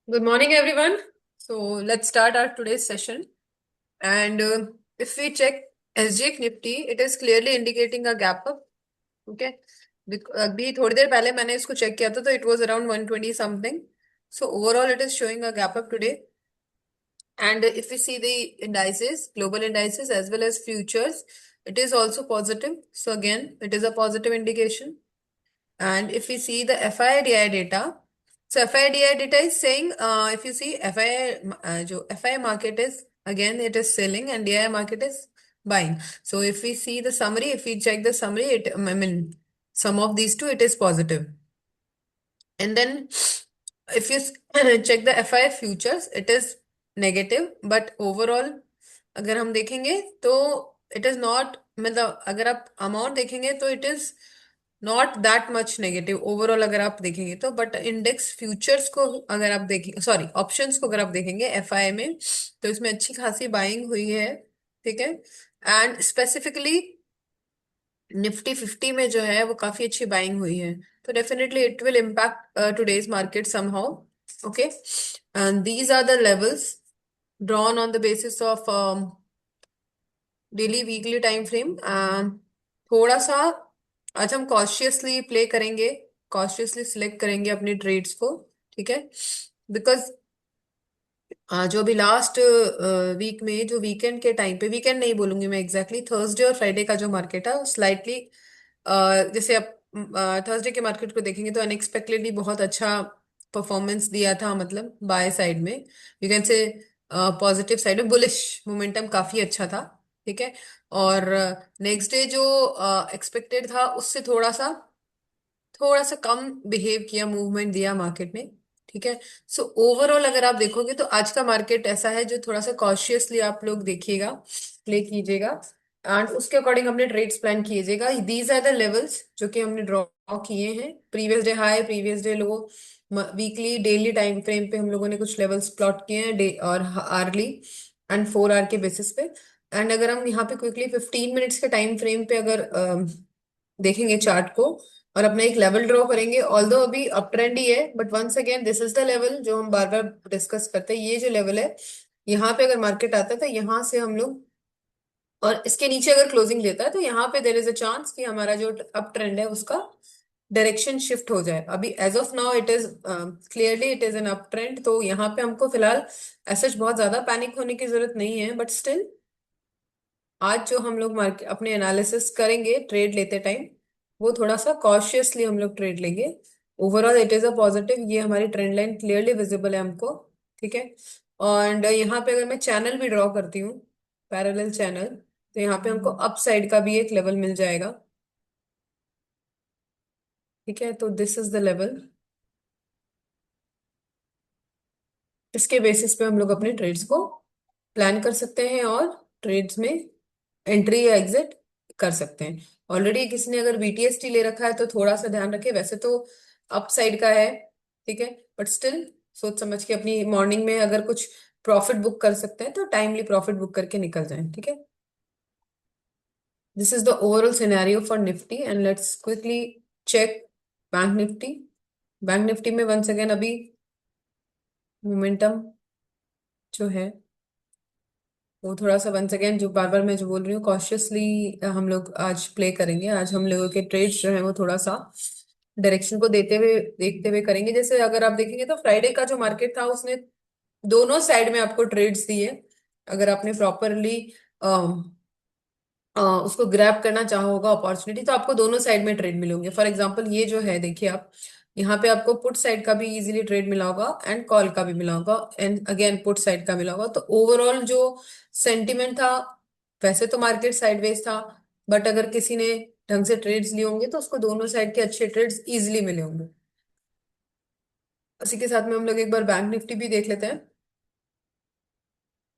Good morning, everyone. So let's start our today's session. And if we check SGX Nifty, it is clearly indicating a gap up. Okay. अभी थोड़ी देर पहले मैंने इसको check किया था तो it was around 120 something. So overall it is showing a gap up today. And if we see the indices, global indices as well as futures, it is also positive. So again, it is a positive indication. And if we see the FII data, so FII data is saying, if you see FII, जो FII market is, again, it is selling and DI market is buying. So if we see the summary, if we check the summary, I mean, some of these two, it is positive. And then if you check the FII futures, it is negative, but overall, अगर हम देखेंगे तो it is not, मतलब अगर आप amount देखेंगे तो it is not that much negative overall अगर आप देखेंगे तो बट इंडेक्स फ्यूचर्स को अगर आप देखेंगे, सॉरी ऑप्शंस को अगर आप देखेंगे एफआई में, तो इसमें अच्छी खासी बाइंग हुई है। ठीक है। एंड स्पेसिफिकली निफ्टी 50 में जो है वो काफी अच्छी बाइंग हुई है। तो definitely it will impact today's market somehow. Okay. And these are the levels drawn on the basis of daily weekly time frame. थोड़ा सा आज हम कॉशियसली प्ले करेंगे, कॉशियसली सिलेक्ट करेंगे अपने ट्रेड्स को। ठीक है। बिकॉज जो अभी लास्ट वीक में जो वीकेंड के टाइम पे, वीकेंड नहीं बोलूंगी मैं, एग्जैक्टली थर्सडे और फ्राइडे का जो मार्केट है स्लाइटली, जैसे आप थर्सडे के मार्केट को देखेंगे तो अनएक्सपेक्टेडली बहुत अच्छा परफॉर्मेंस दिया था, मतलब बाय साइड में you can say, positive side में बुलिश मोमेंटम काफी अच्छा था। ठीक है। और नेक्स्ट डे जो एक्सपेक्टेड था उससे थोड़ा सा कम बिहेव किया, मूवमेंट दिया मार्केट ने। ठीक है। सो ओवरऑल अगर आप देखोगे तो आज का मार्केट ऐसा है जो थोड़ा सा कॉशियसली आप लोग देखिएगा, प्ले कीजिएगा एंड उसके अकॉर्डिंग अपने ट्रेड्स प्लान कीजिएगा। दीज आर द लेवल्स जो कि हमने ड्रॉ किए हैं, previous day high, previous day लो, वीकली डेली टाइम फ्रेम पे हम लोगों ने कुछ लेवल्स प्लॉट किए हैं, डे और आरली एंड 4 आवर के बेसिस पे। एंड अगर हम यहाँ पे क्विकली 15 मिनट्स के टाइम फ्रेम पे अगर देखेंगे चार्ट को और अपना एक लेवल ड्रॉ करेंगे, ऑल्दो अभी अप ट्रेंड ही है, but once again this is the level जो हम बार बार डिस्कस करते हैं। ये जो लेवल है, यहाँ पे अगर मार्केट आता है तो यहाँ से हम लोग, और इसके नीचे अगर क्लोजिंग देता है तो यहाँ पे देर इज अ चांस कि हमारा जो अप ट्रेंड है उसका डायरेक्शन शिफ्ट हो जाए। अभी as of now it is clearly it is an up trend, तो यहाँ पे हमको फिलहाल ऐसा बहुत ज्यादा पैनिक होने की जरूरत नहीं है। बट स्टिल आज जो हम लोग मार्केट अपने एनालिसिस करेंगे ट्रेड लेते टाइम, वो थोड़ा सा कॉशियसली हम लोग ट्रेड लेंगे। Overall it is a positive, ये हमारी ट्रेंड लाइन क्लियरली विजिबल है हमको। ठीक है। और यहाँ पे अगर मैं चैनल भी ड्रॉ करती हूँ, पैरेलल चैनल, तो यहाँ पे हमको अप साइड का भी एक लेवल मिल जाएगा। ठीक है। तो दिस इज द लेवल, इसके बेसिस पे हम लोग अपने ट्रेड्स को प्लान कर सकते हैं और ट्रेड्स में एंट्री या एग्जिट कर सकते हैं। ऑलरेडी किसी ने अगर बीटीएसटी ले रखा है तो थोड़ा सा ध्यान रखे, वैसे तो अप साइड का है। ठीक है। बट स्टिल सोच समझ के अपनी मॉर्निंग में अगर कुछ प्रॉफिट बुक कर सकते हैं तो टाइमली प्रॉफिट बुक करके निकल जाएं। ठीक है। This is the overall scenario for Nifty and let's quickly cheque bank Nifty. Bank Nifty में वंस अगेन अभी मोमेंटम जो है वो थोड़ा सा, वंस अगेन जो बार बार मैं जो बोल रही हूँ, कॉशियसली हम लोग आज प्ले करेंगे। आज हम लोगों के ट्रेड्स जो है वो थोड़ा सा डायरेक्शन को देते हुए देखते हुए करेंगे। जैसे अगर आप देखेंगे तो फ्राइडे का जो मार्केट था उसने दोनों साइड में आपको ट्रेड्स दिए। अगर आपने प्रॉपरली उसको ग्रैब करना चाहा होगा अपॉर्चुनिटी, तो आपको दोनों साइड में ट्रेड मिले होंगे। फॉर एग्जांपल ये जो है देखिए आप, यहाँ पे आपको पुट साइड का भी इजीली ट्रेड मिला होगा एंड कॉल का भी मिला होगा एंड अगेन पुट साइड का मिला होगा। तो ओवरऑल जो सेंटिमेंट था, वैसे तो मार्केट साइडवेज था, बट अगर किसी ने ढंग से ट्रेड्स लिए होंगे तो उसको दोनों साइड के अच्छे ट्रेड्स इजिली मिले होंगे। उसी के साथ में हम लोग एक बार बैंक निफ्टी भी देख लेते हैं।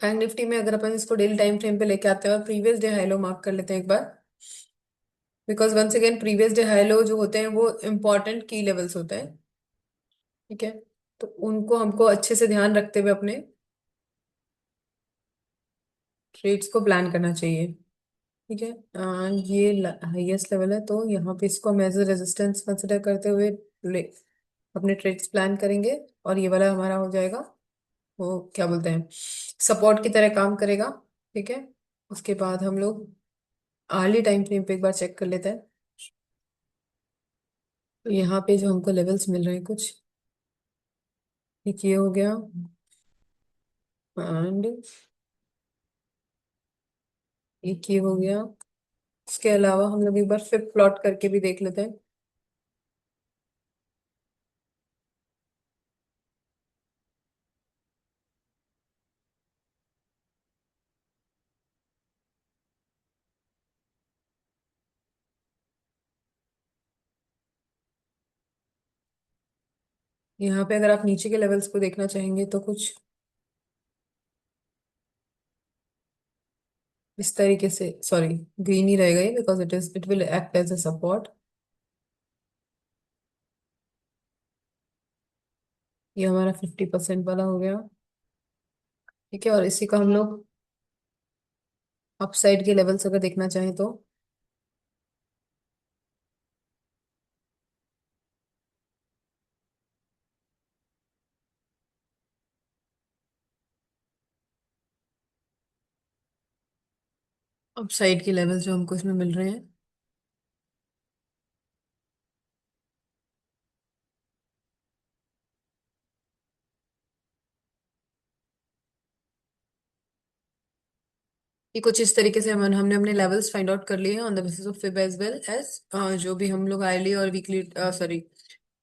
बैंक निफ्टी में अगर अपन इसको डेली टाइम फ्रेम पे लेके आते हैं और previous day high low mark कर लेते हैं एक बार, because once again previous day high low जो होते हैं वो इंपॉर्टेंट की लेवल्स होते हैं। ठीक है। तो उनको हमको अच्छे से ध्यान रखते हुए अपने ट्रेड्स को प्लान करना चाहिए। ठीक है। ये हाईएस्ट लेवल है तो यहाँ पे इसको हम एज ए रेजिस्टेंस कंसिडर करते हुए ले अपने ट्रेड्स प्लान करेंगे, और ये वाला हमारा हो जाएगा, वो क्या बोलते हैं, सपोर्ट की तरह काम करेगा। ठीक है। उसके बाद हम लोग आर्ली टाइम फ्रेम पे एक बार चेक कर लेते हैं। तो यहाँ पे जो हमको लेवल्स मिल रहे हैं कुछ, एक ये हो गया, एंड एक ये हो गया। इसके अलावा हम लोग एक बार फिर प्लॉट करके भी देख लेते हैं। यहाँ पे अगर आप नीचे के लेवल्स को देखना चाहेंगे तो कुछ इस तरीके से, सॉरी, ग्रीन ही रहेगा ये, because it will act as a support. ये हमारा 50% वाला हो गया। ठीक है। और इसी का हम लोग अपसाइड के लेवल्स अगर देखना चाहें तो अपसाइड के लेवल्स जो हमको इसमें मिल रहे हैं, ये कुछ इस तरीके से हमने अपने लेवल्स फाइंड आउट कर लिए हैं on the basis of fib as well as जो भी हम लोग आईली और वीकली, सॉरी,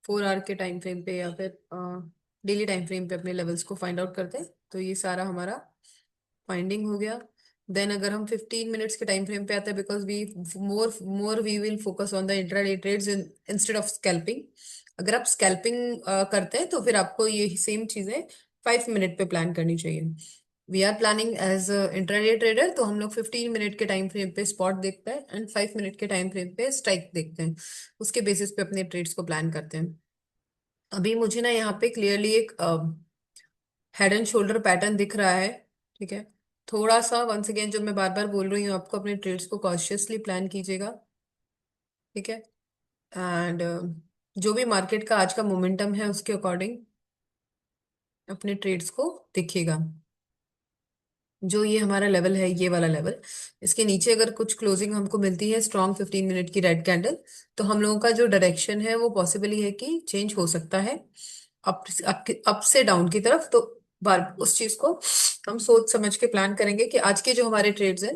4 आवर के टाइम फ्रेम पे या फिर डेली टाइम फ्रेम पे अपने लेवल्स को फाइंड आउट करते हैं। तो ये सारा हमारा फाइंडिंग हो गया। देन अगर हम 15 मिनट्स के टाइम फ्रेम पे आते हैं, because we more more we will focus on the intraday trades instead of scalping. अगर आप स्कैल्पिंग करते हैं तो फिर आपको ये सेम चीजें 5 मिनट पे प्लान करनी चाहिए। We are planning as intraday trader, तो हम लोग 15 मिनट के टाइम फ्रेम पे स्पॉट देखते हैं एंड 5 मिनट के टाइम फ्रेम पे स्ट्राइक देखते हैं। उसके बेसिस पे अपने ट्रेड्स को प्लान करते हैं। अभी मुझे ना यहाँ पे क्लियरली एक हेड एंड शोल्डर पैटर्न दिख रहा है। ठीक है। थोड़ा सा वंस अगेन जो मैं बार बार बोल रही हूँ आपको, अपने ट्रेड्स को कॉशियसली प्लान कीजिएगा। ठीक है। एंड जो भी मार्केट का आज का मोमेंटम है उसके अकॉर्डिंग अपने ट्रेड्स को देखिएगा। जो ये हमारा लेवल है, ये वाला लेवल, इसके नीचे अगर कुछ क्लोजिंग हमको मिलती है स्ट्रॉन्ग 15 मिनट की रेड कैंडल, तो हम लोगों का जो डायरेक्शन है वो पॉसिबली है कि चेंज हो सकता है अप से डाउन की तरफ। तो बार उस चीज को हम सोच समझ के प्लान करेंगे कि आज के जो हमारे ट्रेड्स हैं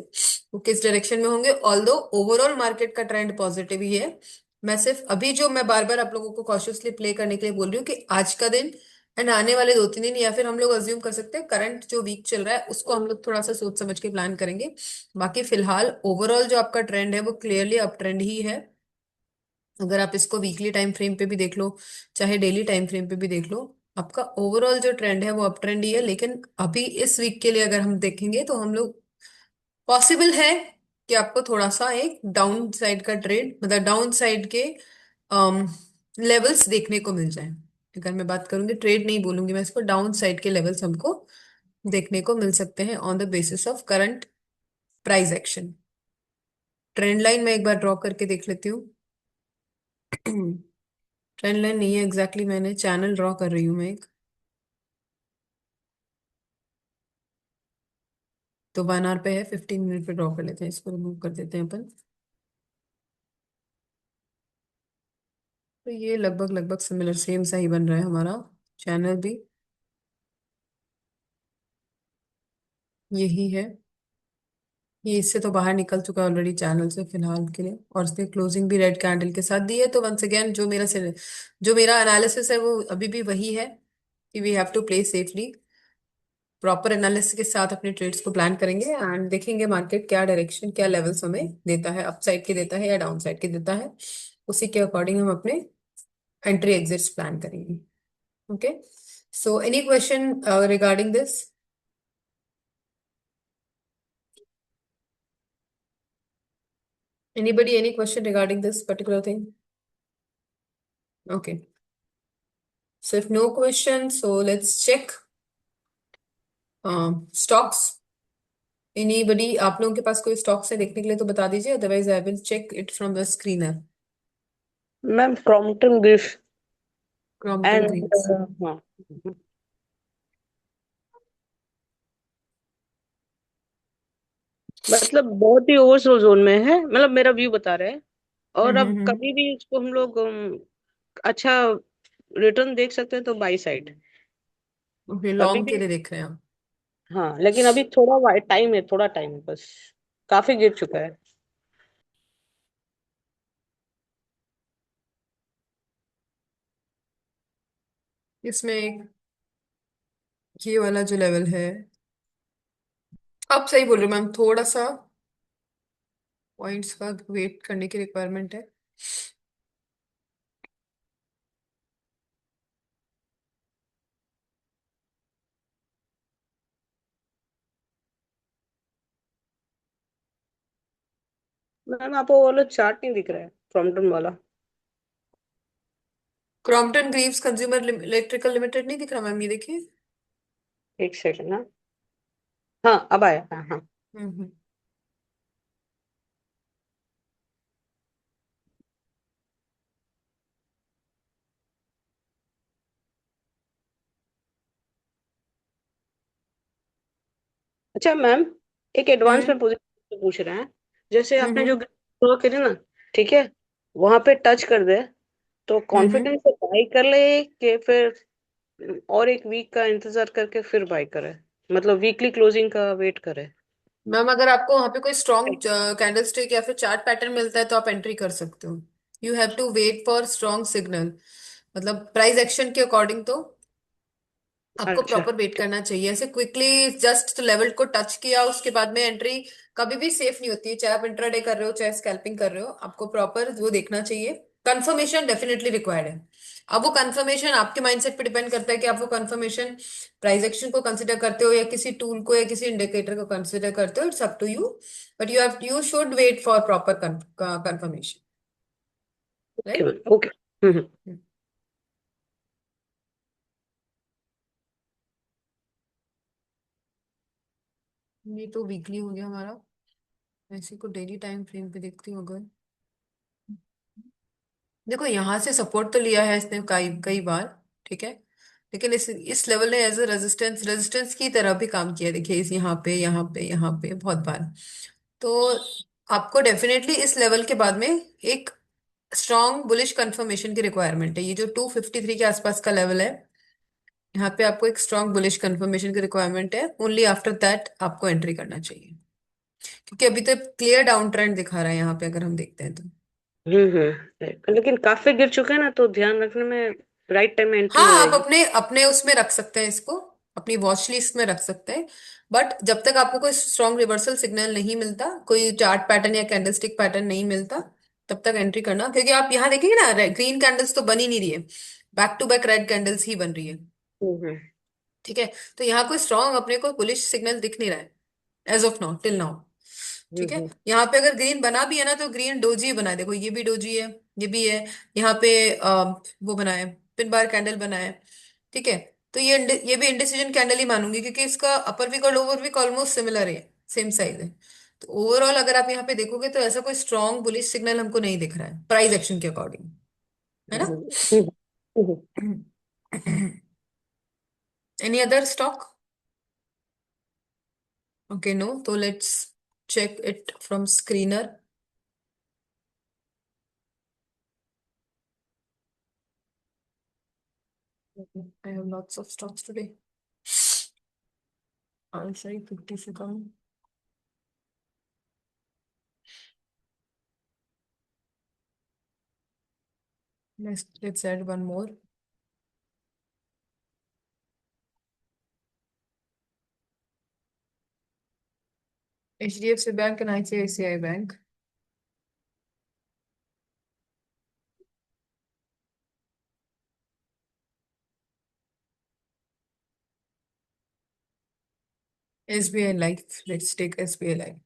वो किस डायरेक्शन में होंगे। ऑल्दो ओवरऑल मार्केट का ट्रेंड पॉजिटिव ही है, मैं सिर्फ अभी जो मैं बार बार आप लोगों को कॉशियसली प्ले करने के लिए बोल रही हूँ कि आज का दिन एंड आने वाले 2-3 दिन, या फिर हम लोग अज्यूम कर सकते हैं करंट जो वीक चल रहा है उसको हम लोग थोड़ा सा सोच समझ के प्लान करेंगे। बाकी फिलहाल ओवरऑल जो आपका ट्रेंड है वो क्लियरली अप ट्रेंड ही है। अगर आप इसको वीकली टाइम फ्रेम पे भी देख लो, चाहे डेली टाइम फ्रेम पे भी देख लो, आपका ओवरऑल जो ट्रेंड है वो अप ट्रेंड ही है। लेकिन अभी इस वीक के लिए अगर हम देखेंगे तो हम लोग पॉसिबल है कि आपको थोड़ा सा एक डाउन साइड का ट्रेड, मतलब डाउन साइड के लेवल्स देखने को मिल जाए। अगर मैं बात करूंगी, ट्रेड नहीं बोलूंगी मैं इसको, डाउन साइड के लेवल्स हमको देखने को मिल सकते हैं on the basis of current price action. Trend line मैं एक बार ड्रॉ करके देख लेती हूँ। ट्रेंड लाइन नहीं है एग्जैक्टली, मैंने चैनल ड्रॉ कर रही हूँ मैं एक। तो 1 आवर पे है, 15 मिनट पे ड्रॉ कर लेते हैं, इसको रिमूव कर देते हैं अपन। तो ये लगभग लगभग सिमिलर सेम सा ही बन रहा है हमारा चैनल भी, यही है। ये इससे तो बाहर निकल चुका है ऑलरेडी चैनल से फिलहाल के लिए, और इसने क्लोजिंग भी रेड कैंडल के साथ दी है। तो वंस अगेन जो मेरा एनालिसिस है वो अभी भी वही है कि we have to play safely. Proper analysis के साथ अपने ट्रेड्स को प्लान करेंगे एंड देखेंगे मार्केट क्या डायरेक्शन, क्या लेवल्स हमें देता है, अपसाइड के देता है या डाउन साइड के देता है। उसी के अकॉर्डिंग हम अपने एंट्री एग्जिट्स प्लान करेंगे। Okay. So any question regarding this? Anybody, any question regarding this particular thing? Okay. So if no question, so let's check stocks. Anybody, आप लोगों के पास कोई स्टॉक्स है देखने के लिए तो बता दीजिए, otherwise I will check it from the screener. Ma'am Crompton Greaves. Crompton and Greaves. हाँ, मतलब बहुत ही ओवरसोल जोन में है, मतलब मेरा व्यू बता रहे हैं। और अब हम्म। कभी भी इसको हम लोग अच्छा रिटर्न देख सकते हैं तो बाई साइड ओके, कभी लॉन्ग के भी। लिए देख रहे हैं आप। हाँ, लेकिन अभी थोड़ा टाइम है, थोड़ा टाइम है बस, काफी गिर चुका है। इसमें एक ये वाला जो लेवल है, आप सही बोल रहे हो मैम, थोड़ा सा पॉइंट्स का वेट करने की रिक्वायरमेंट है। मैम आपको वो वाला चार्ट नहीं दिख रहा है, प्रॉम्प्टन वाला? Crompton Greaves consumer electrical limited नहीं दिख रहा मैम, ये देखिए। एक सेकंड ना। हाँ, अब आया, हाँ हाँ। हम्म। अच्छा मैम, एक एडवांस हम्म। में पोजीशन पूछ रहे हैं। जैसे आपने हम्म। जो ड्रॉ करे ना, ठीक है, वहां पे टच कर दे तो हम्म। कॉन्फिडेंस से बाई कर ले कि फिर और एक वीक का इंतजार करके फिर बाई करे, मतलब वीकली क्लोजिंग का वेट करे? मैम अगर आपको वहां पे कोई स्ट्रॉन्ग कैंडल स्टिक या फिर चार्ट पैटर्न मिलता है तो आप एंट्री कर सकते हो। You have to wait for strong signal, मतलब प्राइस एक्शन के अकॉर्डिंग तो आपको अच्छा। प्रॉपर वेट करना चाहिए। ऐसे क्विकली जस्ट लेवल को टच किया उसके बाद में एंट्री कभी भी सेफ नहीं होती है, चाहे आप इंट्राडे कर रहे हो चाहे स्कैल्पिंग कर रहे हो, आपको प्रॉपर वो देखना चाहिए। कंफर्मेशन डेफिनेटली रिक्वायर्ड है। अब वो कंफर्मेशन आपके माइंडसेट पे डिपेंड करता है कि आप वो कंफर्मेशन प्राइस एक्शन को कंसिडर करते हो या किसी टूल को या किसी इंडिकेटर को कंसिडर करते हो, it's up to you. But you should wait for proper confirmation, okay right. Ma'am, okay. Hmm. ये तो वीकली हो गया हमारा। ऐसे को डेली टाइम फ्रेम पे देखती हूँ अगर, देखो यहाँ से सपोर्ट तो लिया है इसने कई कई बार, ठीक है। लेकिन इस लेवल ने एज अ रेजिस्टेंस रेजिस्टेंस की तरह भी काम किया, देखिए इस यहाँ पे यहाँ पे यहाँ पे बहुत बार। तो आपको डेफिनेटली इस लेवल के बाद में एक स्ट्रॉन्ग बुलिश कंफर्मेशन की रिक्वायरमेंट है। ये जो 253 के आसपास का लेवल है, यहाँ पे आपको एक स्ट्रॉन्ग बुलिश कंफर्मेशन की रिक्वायरमेंट है। ओनली आफ्टर दैट आपको एंट्री करना चाहिए, क्योंकि अभी तो क्लियर डाउन ट्रेंड दिखा रहा है यहाँ पे अगर हम देखते हैं तो। लेकिन काफी गिर चुके हैं ना, तो ध्यान रखने में राइट टाइम में एंट्री हाँ, हो आप जाएगी। अपने अपने उसमें रख सकते हैं इसको, अपनी वॉच लिस्ट में रख सकते हैं। बट जब तक आपको कोई स्ट्रॉन्ग रिवर्सल सिग्नल नहीं मिलता, कोई चार्ट पैटर्न या कैंडलस्टिक पैटर्न नहीं मिलता, तब तक एंट्री करना। क्योंकि आप यहाँ देखेंगे ना, ग्रीन कैंडल्स तो बन ही नहीं रही है, back to back red candles ही बन रही है, हम्म। ठीक है। तो यहाँ कोई स्ट्रॉन्ग अपने को बुलिश सिग्नल दिख नहीं रहा है as of now, till now, ठीक है। हम्म। यहाँ पे अगर ग्रीन बना भी है ना तो ग्रीन डोजी बना है, देखो ये भी डोजी है, ये भी है। यहाँ पे वो बना है, पिन बार कैंडल बना है, ठीक है। तो ये भी इंडिसीजन कैंडल ही मानूंगी, क्योंकि इसका अपर वीक और लोअर वीक ऑलमोस्ट सिमिलर है, सेम साइज है। तो ओवरऑल अगर आप यहाँ पे देखोगे तो ऐसा कोई स्ट्रॉन्ग बुलिश सिग्नल हमको नहीं दिख रहा है प्राइस एक्शन के अकॉर्डिंग, है ना। Hmm. Hmm. Hmm. Any other stock? Okay, no, तो let's check it from screener. I have lots of stocks today. I'll say 50 से कम। Let's add one more. HDFC Bank and ICICI Bank. SBI Life. Let's take SBI Life.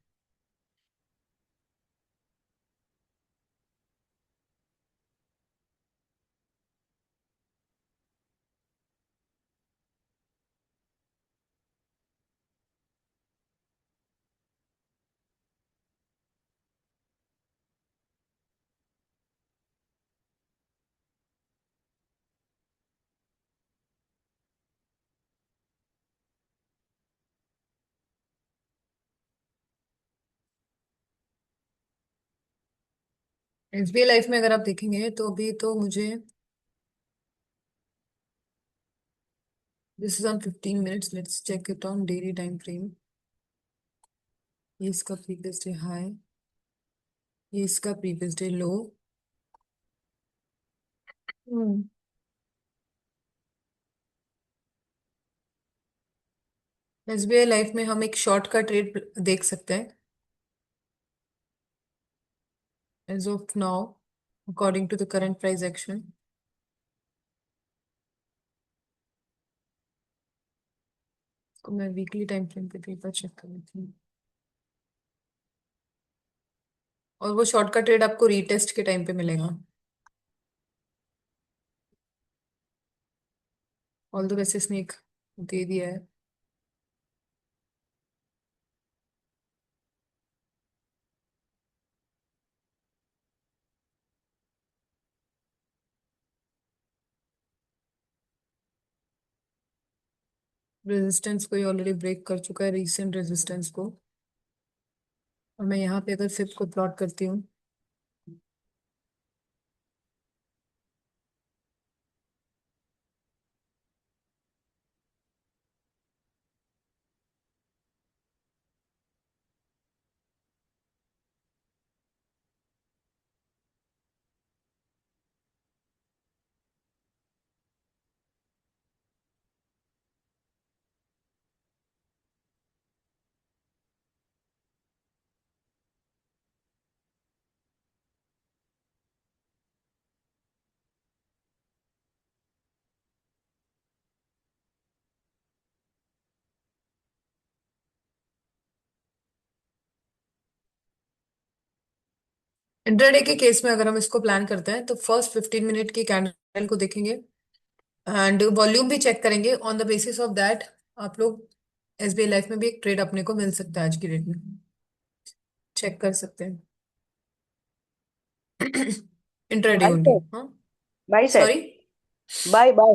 SBI Life में अगर आप देखेंगे तो अभी तो मुझे this is on 15 minutes, let's check it on daily time frame. ये इसका प्रीवियस डे हाई, ये इसका previous day low. Hmm. SBI Life में हम एक शॉर्ट का ट्रेड देख सकते हैं as of now, according to the current price action. तो मैं वीकली टाइम फ्रेम पे पेपर चेक कर लेती हूँ। और वो शॉर्ट का ट्रेड आपको रीटेस्ट के टाइम पे मिलेगा। ऑल द वैसे इसने एक दे दिया है। रेजिस्टेंस को ये ऑलरेडी ब्रेक कर चुका है, रीसेंट रेजिस्टेंस को। और मैं यहाँ पे अगर फिब को प्लॉट करती हूँ, इंट्राडे के केस में अगर हम इसको प्लान करते हैं तो फर्स्ट 15 मिनट की कैंडल को देखेंगे एंड वॉल्यूम भी चेक करेंगे। On the basis of that आप लोग एसबीआई लाइफ में भी एक ट्रेड अपने को मिल सकता है आज की डेट में, चेक कर सकते हैं। Intraday buy only, sir. हाँ। Buy sir. Sorry. Buy buy.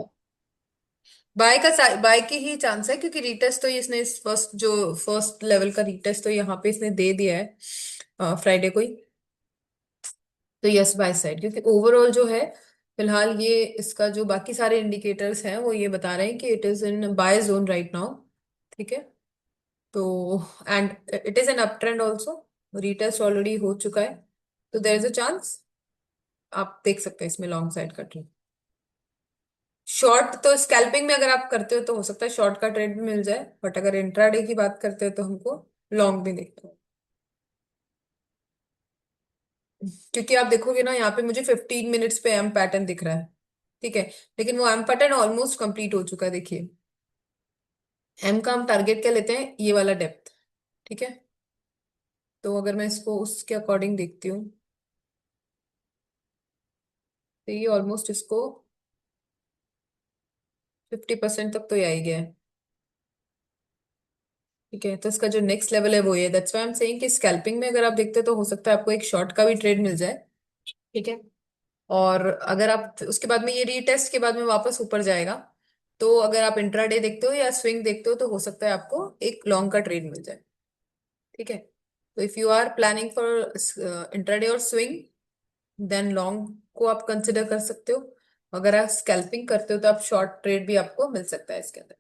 Buy की ही चांस है, क्योंकि रीटेस्ट तो इसने इस फर्स्ट लेवल का रीटेस्ट तो यहाँ पे इसने दे दिया है फ्राइडे को ही। तो यस बाय साइड, क्योंकि ओवरऑल जो है फिलहाल ये इसका जो बाकी सारे इंडिकेटर्स हैं वो ये बता रहे हैं कि it is in by zone right now. ठीक है। तो and it is an up trend also, retest already हो चुका है। तो देयर इज अ चांस आप देख सकते हैं इसमें लॉन्ग साइड का ट्रेड। शॉर्ट तो स्कैल्पिंग में अगर आप करते हो तो हो सकता है शॉर्ट का ट्रेड भी मिल जाए, बट अगर इंट्राडे की बात करते हो तो हमको लॉन्ग भी देखते हो। क्योंकि आप देखोगे ना यहाँ पे मुझे 15 मिनट्स पे एम पैटर्न दिख रहा है। ठीक है। लेकिन वो एम पैटर्न ऑलमोस्ट कंप्लीट हो चुका है, देखिए। एम का हम टारगेट क्या लेते हैं, ये वाला डेप्थ। ठीक है। तो अगर मैं इसको उसके अकॉर्डिंग देखती हूँ तो ये ऑलमोस्ट इसको 50% तक तो ये आ ही गया है। ठीक है। तो इसका जो नेक्स्ट लेवल है वो ये, that's why I am saying कि स्कैल्पिंग में अगर आप देखते हो तो हो सकता है आपको एक शॉर्ट का भी ट्रेड मिल जाए। ठीक है। और अगर आप उसके बाद में ये रीटेस्ट के बाद में वापस ऊपर जाएगा, तो अगर आप इंट्राडे देखते हो या स्विंग देखते हो तो हो सकता है आपको एक लॉन्ग का ट्रेड मिल जाए। ठीक है। तो if you are planning for intraday और स्विंग, देन लॉन्ग को आप कंसिडर कर सकते हो। अगर आप स्कैल्पिंग करते हो तो आप शॉर्ट ट्रेड भी आपको मिल सकता है इसके अंदर।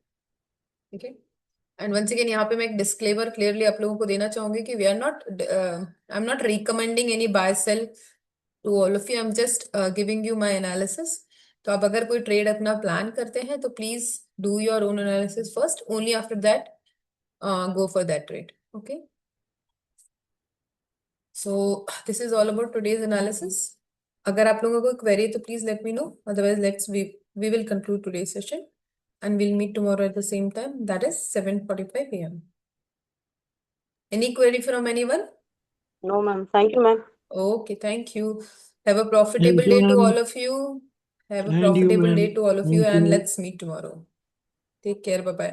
ठीक है। एंड वंस अगेन यहाँ पे मैं एक डिस्क्लेमर क्लियरली आप लोगों को देना चाहूंगी कि we are not, I am not recommending any buy sell to all of you, I am just giving you my analysis. तो आप अगर कोई ट्रेड अपना प्लान करते हैं तो please do your own analysis first, only after that go for that trade. Okay. So this is all about today's analysis. अगर आप लोगों को क्वेरी है तो please let me know, otherwise let's we will conclude today's session and we'll meet tomorrow at the same time, that is 7:45 a.m. Any query from anyone? No ma'am, thank you ma'am. Okay, thank you. Have a Thank profitable you, day to all ma'am. of you. Have a And you, profitable day ma'am. to all of you, Thank and you. let's meet tomorrow. Take care. Bye bye.